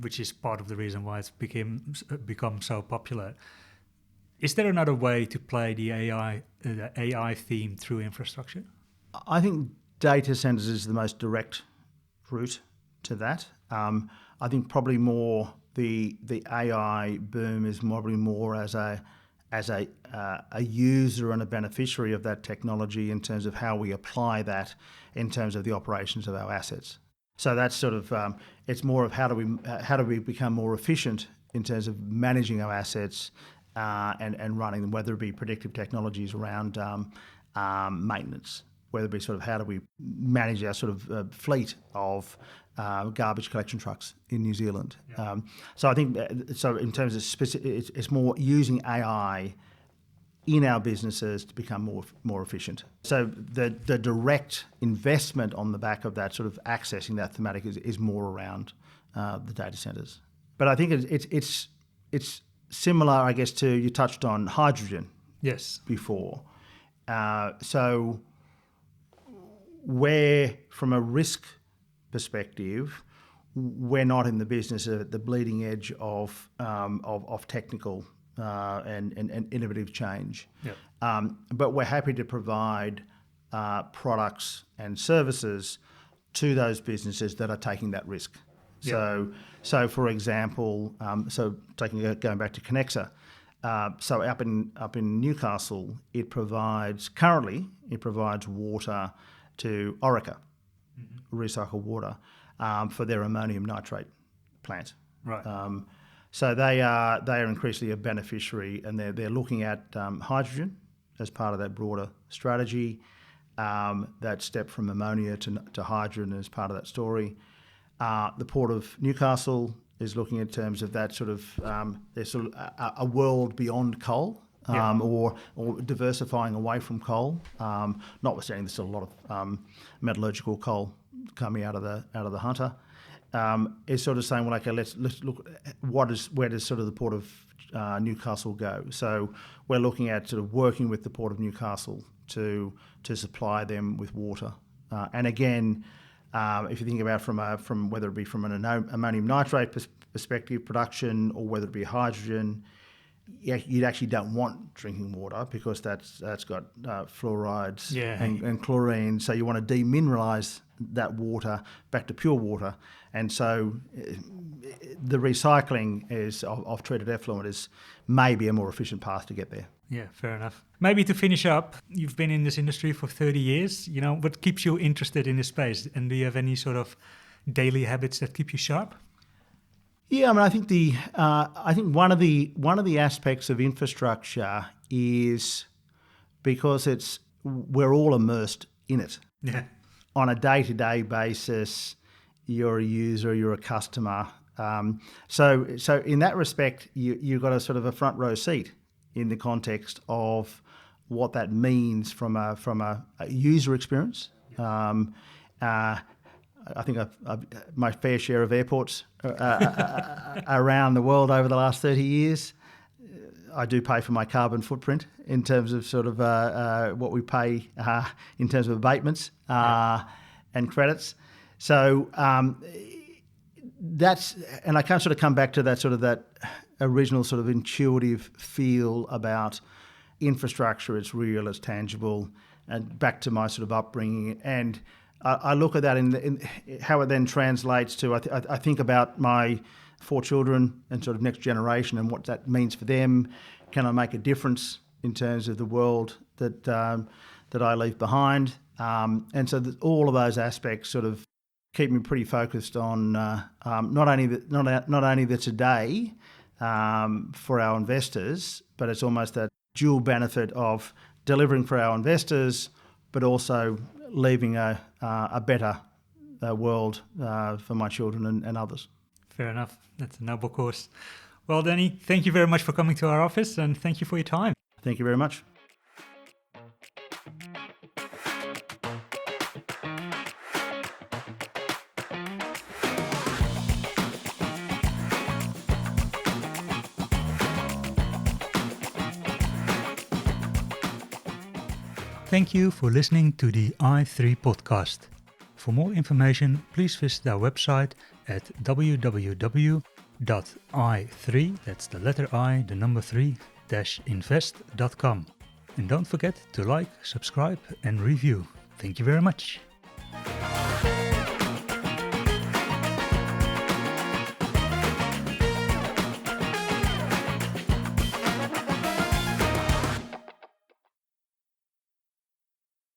which is part of the reason why it's become so popular. Is there another way to play the AI theme through infrastructure? I think data centers is the most direct route to that. I think probably more the AI boom is probably more as a user and a beneficiary of that technology in terms of how we apply that in terms of the operations of our assets. So that's sort of it's more of how do we become more efficient in terms of managing our assets and running them, whether it be predictive technologies around maintenance, whether it be sort of how do we manage our sort of fleet of garbage collection trucks in New Zealand. Yeah. So I think so in terms of it's more using AI in our businesses to become more efficient. So the direct investment on the back of that, sort of accessing that thematic, is more around the data centers. But I think it's similar, I guess, to you touched on hydrogen. Yes. Before. So where from a risk perspective, we're not in the business at the bleeding edge of technical and innovative change. Yep. But we're happy to provide products and services to those businesses that are taking that risk. Yep. So for example, going back to Connexa, so up in Newcastle, it provides water to Orica, recycled water, for their ammonium nitrate plant. Right. So they are increasingly a beneficiary, and they're looking at hydrogen as part of that broader strategy. That step from ammonia to hydrogen as part of that story. The Port of Newcastle is looking in terms of that sort of there's sort of a world beyond coal, or diversifying away from coal. Notwithstanding, there's still a lot of metallurgical coal coming out of the Hunter. Is sort of saying, well, okay, let's look where does sort of the Port of Newcastle go? So we're looking at sort of working with the Port of Newcastle to supply them with water. And again, if you think about from whether it be from an ammonium nitrate perspective production, or whether it be hydrogen, you actually don't want drinking water because that's got fluorides and chlorine. So you want to demineralise that water back to pure water. And so the recycling of treated effluent is maybe a more efficient path to get there. Yeah, fair enough. Maybe to finish up, you've been in this industry for 30 years. You know, what keeps you interested in this space? And do you have any sort of daily habits that keep you sharp? Yeah, I mean, I think one of the aspects of infrastructure is because we're all immersed in it. Yeah. On a day-to-day basis, you're a user, you're a customer. So in that respect, you've got a sort of a front row seat in the context of what that means from a user experience. I think I've my fair share of airports around the world over the last 30 years. I do pay for my carbon footprint in terms of sort of what we pay in terms of abatements and credits. So that's, and I can sort of come back to that original sort of intuitive feel about infrastructure. It's real, it's tangible, and back to my sort of upbringing. And I look at that in how it then translates to, I think about my 4 children and sort of next generation and what that means for them. Can I make a difference in terms of the world that I leave behind? And so all of those aspects sort of keep me pretty focused on not only the today for our investors, but it's almost that dual benefit of delivering for our investors, but also leaving a better world for my children and others. Fair enough. That's a noble cause. Well, Danny, thank you very much for coming to our office, and thank you for your time. Thank you very much. Thank you for listening to the i3 podcast. For more information, please visit our website at www.i3, that's the letter I, the number 3, -invest.com. And don't forget to like, subscribe and review. Thank you very much.